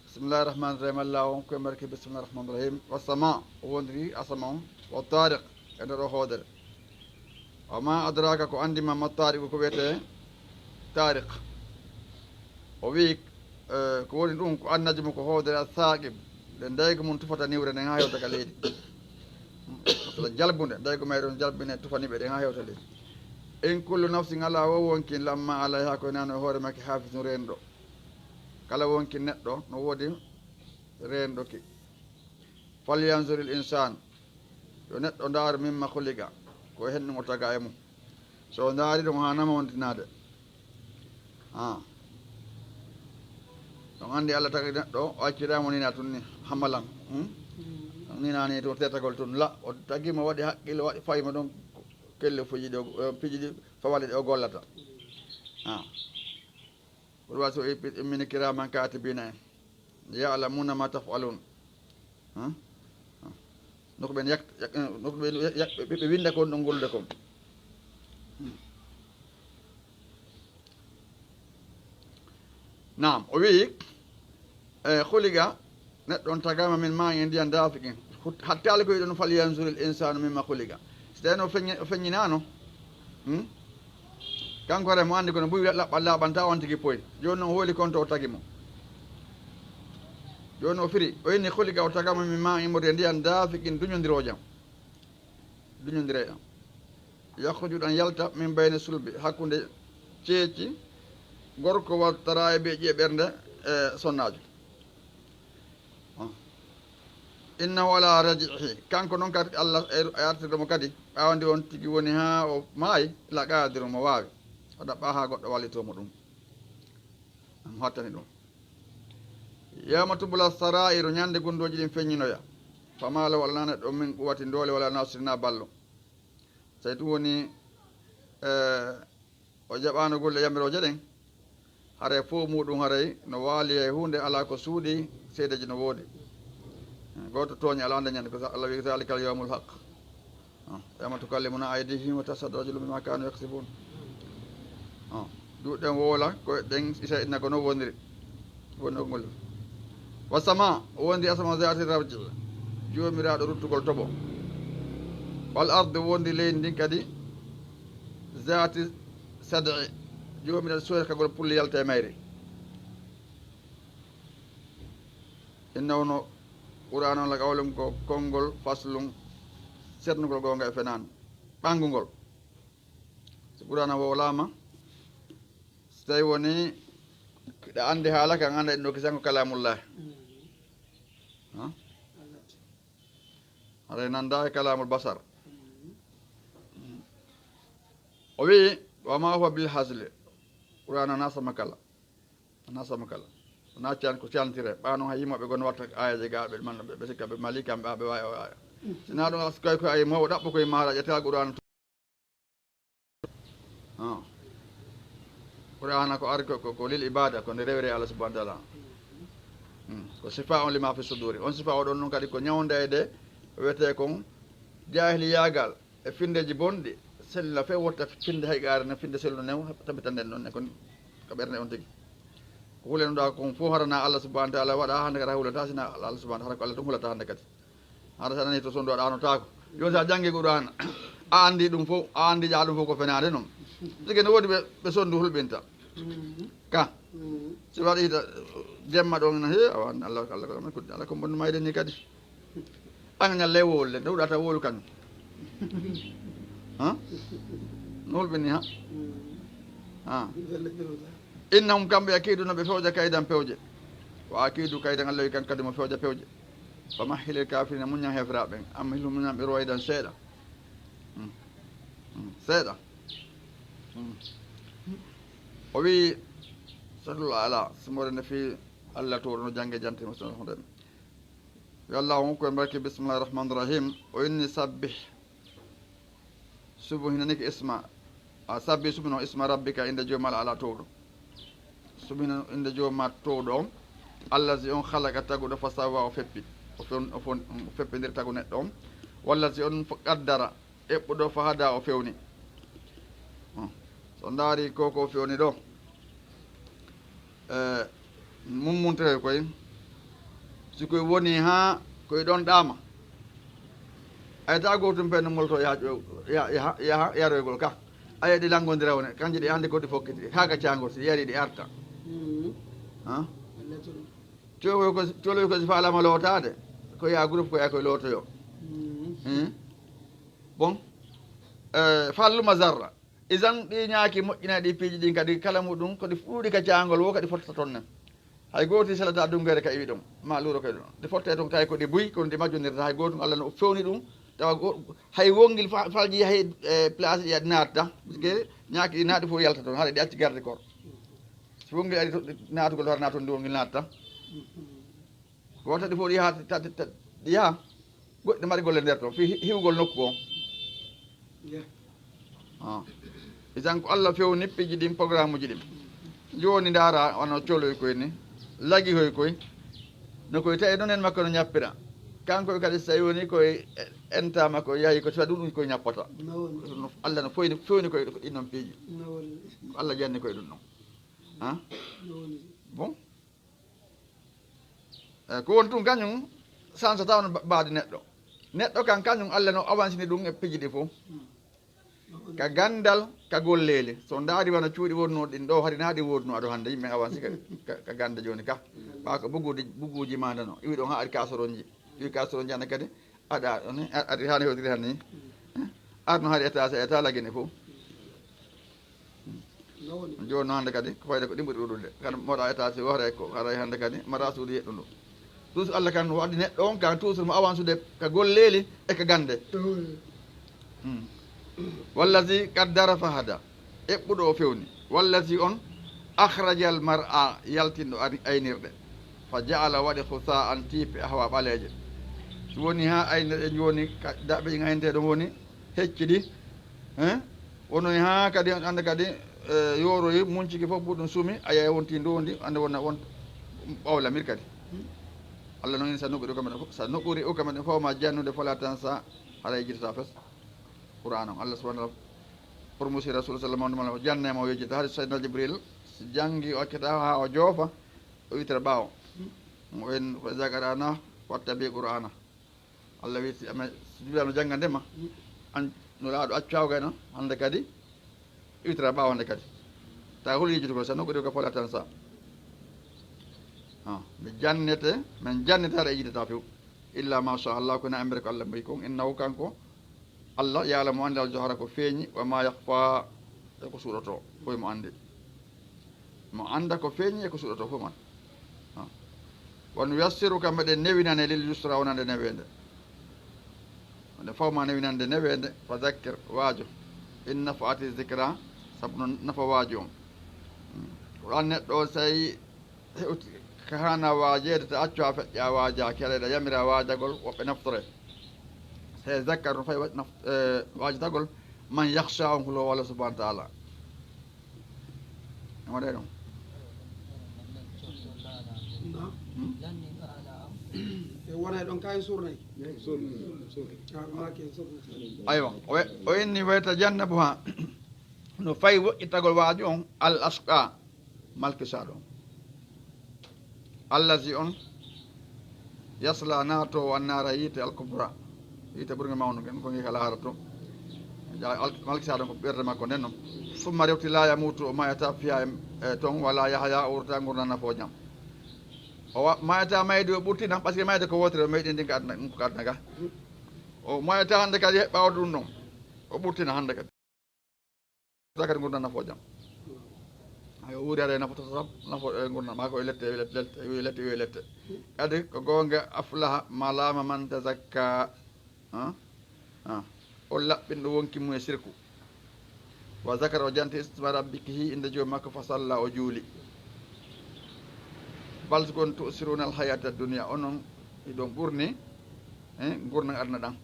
bisimillahi rahmani rahim allah on koye mbarki bisimillahi rahmani rahim wasama o wondiri asama on wa tariq e nde ɗo hoodere wama adraka ko andima ma tariqu ko wiyete tariq o wii ko woni ɗum ko annaji mum ko hoodere a saqib nde ndeygo mum tufata niwre nden ha hewta ka leydi masala jalbude ndeygo may ɗon jalbine tufaniɓe ɗen ha hewta leydi in kullu nafsin ala wo wonkin lamma alayha koye nano e hoore makke hafisum renɗo kala wonki neɗɗo no woodi renɗo ki falyanzur il insan yo neɗɗo ndaaro mimma huliga ko hen ɗum o taga e mum so ndaari ɗum ha nama wontinade ɗon anndi allah tagi neɗɗo o acciramo nina tun ni hamalan ninani to tetagol tun la o tagimo waɗi haqqille waɗi fayima ɗon kelle fuji ɗi piji ɗi fawale ɗe o gollata ko ɗum waso immini kiraman katibina en yalamuna ma tafalun noko ɓen noko ɓe winda kon ɗon gollude kon nam o wi khuliga neɗɗo on tagama min ma en ndiyan dafiqin hatta ala ko yiɗon fal yanzuril insanu mimma khuliga so tawi o feññinano kanko re mo andi kono buwi laɓɓal laaɓanta on tigi poyi joni noon hooli konto o tagi mo joni o firi o inni khuliga o tagama min ma immode ndiyan dafiqin duñodirojam duñodire ɗam yakhuju ɗan yalta min bayne sulbi hakkude ceeci gorko wattara e ɓe ƴiye ɓernde e sonnajo innahu ala rajihi kanko noon kadi allah e artirɗomo kadi ɓawandi on tigi woni ha o maayi ila qadiru mo wawi o ɗaɓɓa ha goɗɗo wallitomo ɗum mo hattani ɗum yawma tubla sarairu ñande gundoji ɗin feññinoya famala walla neɗɗo min quwati doole wala nasirina ballo so ɗum woni o jaɓano golle yamiroje ɗen haare fof muɗum haaray no waali e hunde ala ko suuɗi seedeji no woodi goto tooñi ala dañande ko allah wi zalika al yawmul haq yawma tukallimuna aydihim wa tashhadu arjuluhum bima kanu yaksibun duuɗen woola koye ɗen isa ko no woniri wonno ngol wa sama wondi asama zati rabji jomiraɗo ruttugol toɓo wal arde wondi leydi ndin kadi zati sadi jomiraɗo soyrkagol pulle yalta e mayre innahu no qur'an on la qawlum ko konngol faslum setnugol gonga e fenan ɓangugol so qur'an o wolama so tawi woni ɗa andi haala kan anda en ɗo kisanko kalamullah aɗa nanda e kalamul basar o wi wama huwa bil hasli qur'an anasama kala wona can ko cantire ɓano ha yimoɓe gon watta ayaji gaɓe manɓe ɓe sikka ɓe malikam ɓaɓe wawi o aya sina ɗum askoy ko ay mawɗo ɗaɓɓo koye maara ƴetta qur'an qur'ana ko ari ko lil ibada ko nde rewre allah subahana taala ko sifa on lima fi suduri on sifa oɗon noon kadi ko ñawdede wiyete kon jahiliyagal e findeji bonɗi sella fe wotta finde hayqare ne finde sellu new tabitanden noon ne ko ɓerde on tigui ko hulenoɗa kon fof harana allah subahana taala waɗa hande kadi ha hulata sina allah subahana hara ko allah ɗum hulata hande kadi hara sa nani to sondu waɗa hanotako joni sa janggi qur'ana a andi ɗum fof a andi ƴa ɗum fof ko fenade noon tigi ne woodi ɓe sondu hulɓinta ka si waɗita jemma ɗon he awan allah kuɗɗi allah ko bonno mayde ni kadi ɓanga ñalle wolle nde wuɗata wolu kañum no hulɓini ha innahum kamɓe akiduna ɓe fewja kaydan pewje ko akidu kaydan allah wi kan kadi mo fewja pewje fa mahilil kafirina muñan hefraɓen amhilhum muñan ɓe roydan seeɗa seeɗa o wi satullah ala simore nde fi allah toɗo no jangge jante musnahuden yo allah on koye mbarki bisimillahi rahmani rahim o inni sabbih subu hinaniki isma a sabbi subino isma rabbika inde joomal ala towɗo subino inde jooma towɗo on allazi on halaka taguɗo fa sawa o feppi o feppidir tagu neɗɗo on walla si on qaddara eɓɓuɗo fa hada o fewni so ndaari koko fewni ɗo mummuntere koye si koye woni ha koye ɗon ɗama ayata gotum penne molto yaha yaroygol ka aya ɗi langgodira wone kanje ɗi hande koɗi fokkiti ha gaccagol si yari ɗi arta coloy ko si falama lotade ko ya groupe ko ya koye lotoyo bon falluma zarra isan ɗi ñaaki moƴƴina ɗi piiji ɗin kadi kala muɗum koɗi fuuɗi kaccagol wo kadi fottata toon nen hay goto salata dungere ka iwi ɗum ma luuro kadi ɗum ɗi fotte toon tawi koɗi buy kono ɗi majjodirta hay gotum allah no fewni ɗum tawa hay wongil falji hay place ɗi aɗi natta puisque ñaaki ɗi naaɗi fof yalta toon haɗa ɗi acci garde kor so wongil aɗi natugol to aɗa toon ndi wongil natta ko watta ɗi fof ɗi yaha ɗi yaha goɗɗi mbaɗi golle nder toon fi hiwgol nokku o isan ko allah fewni piiji ɗin programme uji ɗin joni ndaara wono coloy koye ni lagui hoy koye no koye tawi noon en makko no ñappira kanko kadi so tawi woni koye entama ko yahi ko tawa ɗum koye ñappata allah no fewni koye ɗin noon piiji ko allah janni koye ɗum ɗon bon ko won tun kañum sansa taw baade neɗɗo kan kañum Allah no avancini ɗum e piji ɗi fof ka gandal ka gollele so ndaari wana cuuɗi wonnoɗin ɗo hari naaɗi wodno aɗo hannde yimɓe avancé ka ganda joni ka ɓa ko bugguji mandano iwi ɗon ha ari kasoronji iwi kasoronji hannde kadi aɗa ɗon ari hani hewtiri han ni arno haari état laguine fof joni no hannde kadi ko fayde ko ɗimɓuɗi ɗuɗude kada moɗa état si woore ko haray hannde kadi mara suudu yeɗɗu ndu toujours Allah kan waɗi neɗɗo on kan toujours mo avance ude ka golleli e ka gande wallazi qaddara fahada eɓɓuɗo o fewni wallazi on akhrajal mar'a yaltinɗo aynirɗe fa jaala waɗi husa an tiipe hawa ɓaleeje so woni ha aynirɗe joni daɓe aynteɗo woni hecci ɗi wononi ha kadi ande kadi yoroyi munciki fof ɓuɗɗum suumi a yeeya wonti ndondi ande wona won ɓawlamir kadi Allah noon sa noɓɓuri ukama ɗen sa noɓɓuri ukama ɗen fof ma jannude fola tan sa haɗa jitata fes Qur'an on Allah subhanahu wa ta'ala promosi rasul sallallahu alaihi wasallam jannema o yejjita hade sayyidina Jibril si jangi o accata ha o joofa o witira ɓaawo o en ko jagarana wattabi Qur'ana Allah witi ama Jibril no jangga ndema an no laaɗo accu awgay noon hande kadi witira ɓaawo hande kadi ta hol yejjude ko sa noɓɓuri ko fola tan sa min jannete haɗa yejjitata few illa masha Allah kono ambere ko Allah mbayi kon innahu kanko Allah yaala mo andi al johara ko feeñi wa ma yakfa e ko suuɗoto foye mo andi mo anda ko feeñi e ko suuɗoto fof man won yassiru kam mbeɗen newinane lil yusra wonande newede nde fawma newinande newede fa zakkir waajo in nafaati zicra sabu no nafa waajo on an neɗɗo so tawi hewti ka hana waajede to accu ha feƴƴa waaja keɗeɗa yamira waajagol woɓɓe naftore se zakkar no fayi waajatagol man yakhsha on hulo Allah subhanahu wa ta'ala waɗe ɗum wona ɗon kayen surnayi aywa o inni wayta jannabu ha no fayi woƴƴitagol waaju on al asqa malkisaɗo on allazi on yasla naato annara yiite alkubra yiite ɓurge mawnu gen ko ngi kala hara to malkisaɗo ko ɓerde makko nden noon summa rewti la yamutu o mayata fiya e toon wala yahaya o wurta gurdam nafo jam o mayata mayde o ɓurtina par ce que mayde ko wotere o meyɗi ndi ko adna ga o mayata hannde kadi ɓawde ɗum ɗon o ɓurtina hannde kadi kadi gurdam nafo jam o wuuri aɗa nafo gurdam ma ko e lette lette kadi ko gonga aflaha malama man tazakka o laɓɓin ɗo wonki mum e sirku wa zakara o janti isma rabbiki hi inde joom makko fa salla o juuli balso kon tusiruna al hayata dunia onon iɗon ɓurni gurnan aduna ɗan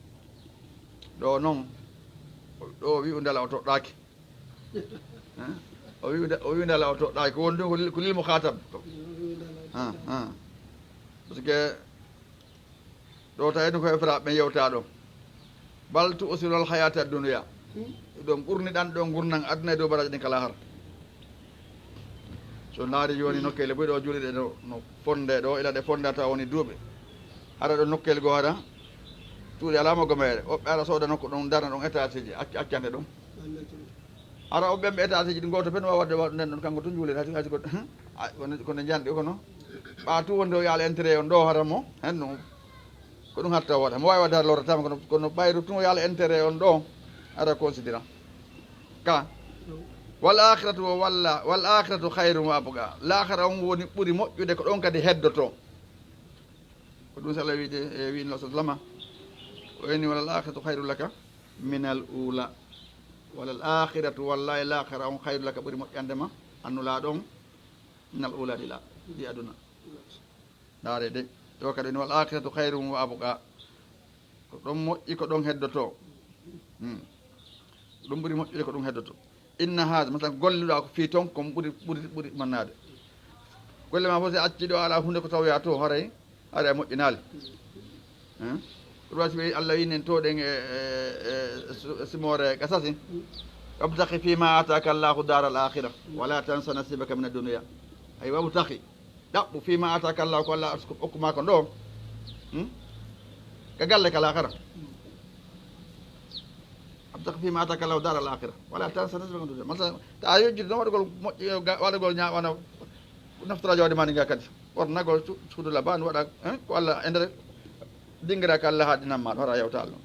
ɗo noon ɗo wi ndala o toɗɗaki o wi ndala o toɗɗaki ko woni ɗum ko lilmo khatab par ce que ɗo tawi ɗum koye fraɓe yewta ɗo bal tusiruna al hayata dunia ɗon ɓurni ɗan ɗo gurnan aduna e dow baraji ɗin kala har so laari joni nokkele boyi ɗo juuliɗe no fonde ɗo ila ɗe fonde taw woni duuɓe ara ɗo nokkele goo haɗa cuuɗi alama gomeere woɓɓe ara sooda nokku ɗum darna ɗum étage ji accante ɗum ara o ɓemɓe étage ji ɗi goto pen wawa wadde nden ɗon kanko tun juulide haysi kono janɗi kono ɓa tu wonde o yaala intérêt on ɗo hara mo hen ɗum ko ɗum hatta waɗa mo wawi wadde hara lorratama kono ɓayru tun o yaala intérêt on ɗo ara considérant ka wal akhiratu walla wal akhiratu khayrum wa abqa l'akhira on woni ɓuuri moƴƴude ko ɗon kadi heddoto ko ɗum sallah wiide e wiino sallama o eni wala l'akhiratu khayru laka min al ula wala l'akhiratu wallahi l'akhira on khayru laka ɓuuri moƴƴandema annula ɗon min al ula ɗi aduna ndaare de ɗo kadi wal akhiratu khayrum wa abqa ko ɗon moƴƴi ko ɗon heddoto ɗum ɓuuri moƴƴude ko ɗum heddoto inna haada masalan golluɗa ko fii toon komo ɓuuri mannade golle ma fof si acci ɗo ala hunde ko tawoya to haray haɗa moƴƴinali ɗum wasi ɓe Allah winen toɗen e simore gasasi wabtaki fima ataka allahu dar al akhira wala tansa nasibaka min addunia ay wabtaki ɗaɓɓu fima ataka allah ko allah hokkuma ko ɗo ka galle ka lakara abtaka fima ataka allah dara al akhira wala tansa nasibaka dunya masala ta yojjude ɗon waɗugol moƴƴi waɗugol ñawana naftoraji waɗi mani ga kadi woto nagol suudu labani waɗa ko allah e nder dingira ka allah haɗinan maɗa wara yewta allah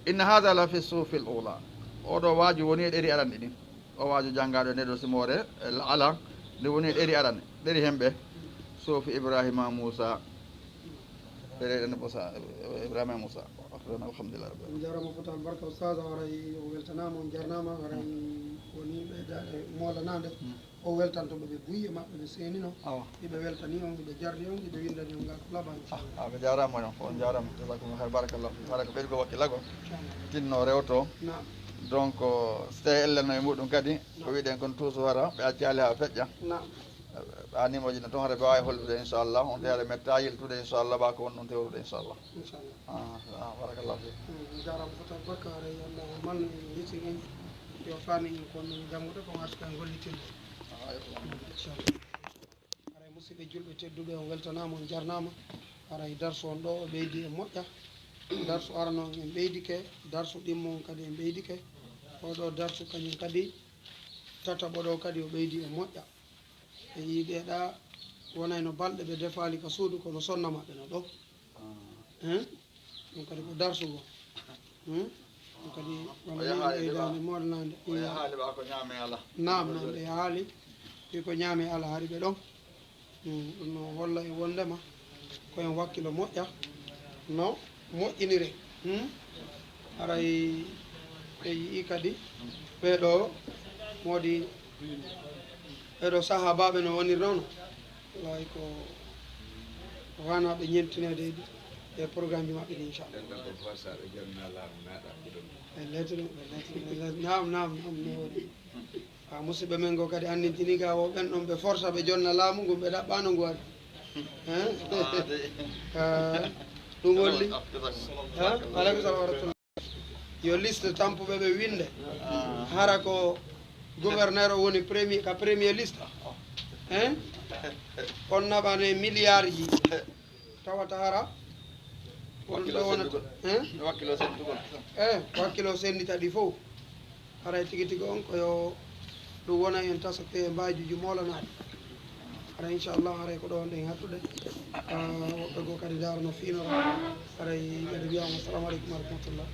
inna hada la fi sufi l ula oɗo waaju woni e ɗeri aranɗe ɗin o waaju janngaɗo nde ɗo simore ala nde woni e ɗeri aranɗe ɗeri hemɓe sufi ibrahima moussa ɗereɗene ɓosa ibrahima moussa alhamdulillah rabbi on jarama fota barka oustage waray o weltanama on jarnama waray woni ɓeydade molanade o weltantoɓe ɓe buye maɓɓe ɓe senino ɗiɓe weltani on ɗiɓe jarni on ɗiɓe windani on ngal laba ɓe jarama on on jarama jasakum hay barakallah waɗa ko ɓeyɗgo wakkillago tinno rewto donc so tawi elleno e muɗum kadi ko wiɗen kon toujours wara ɓe acci haali ha feƴƴa animoji ne toon haɗa ɓe wawi hollude inchallah on tawade metta yiltude inchallah ɓa ko won ɗon tewrude inchallah barakallahu fi jarama fota barka aray allah man yiti en yo fani en kono jangude ko warta gollitinde inchallah aray musidɓe julɓe tedduɓe on weltanama on jarnama aray darsu on ɗo o ɓeydi e moƴƴa darsu arano en ɓeydike darsu ɗimmo on kadi en ɓeydike oɗo darsu kañum kadi tataɓo ɗo kadi o ɓeydi e moƴƴa e yiɓeɗa wonayno balɗe ɓe defali ka suudu kono sonna maɓɓe no ɗo ɗum kadi ko darsugo ɗum kadi wonɓeydade moɗanade nam ɓe haali wi ko ñaame ala haari ɓe ɗon ɗum no holla e wondema koyen wakkilo moƴƴa no moƴƴinire aray ɓe yii kadi ɓeɗo modi ɓeɗo sahabaɓe no woniri noon way ko wanaɓe ñentinede e programme ji maɓɓe ɗi inchallah nam no waɗi musidɓe men go kadi andintini ga o ɓen ɗon ɓe forsa ɓe jonna laamu ngu ɓe ɗaɓɓano ngu waɗi ɗum wolli aleykum salam wa rahmatullah yo liste tampuɓe ɓe winde hara ko gouverneur o woni premier liste on naɓane milliard ji tawata hara on ɗo wonata wakkilo sendita ɗi fof haray tigui tigui on koyo ɗum wona en tasate e mbajuji molanaɗe hara inchallah haray ko ɗo on ɗen hattude woɓɓe goo kadi darano finora haray ɓeɗe wiyama assalamu aleykum wa rahmatullah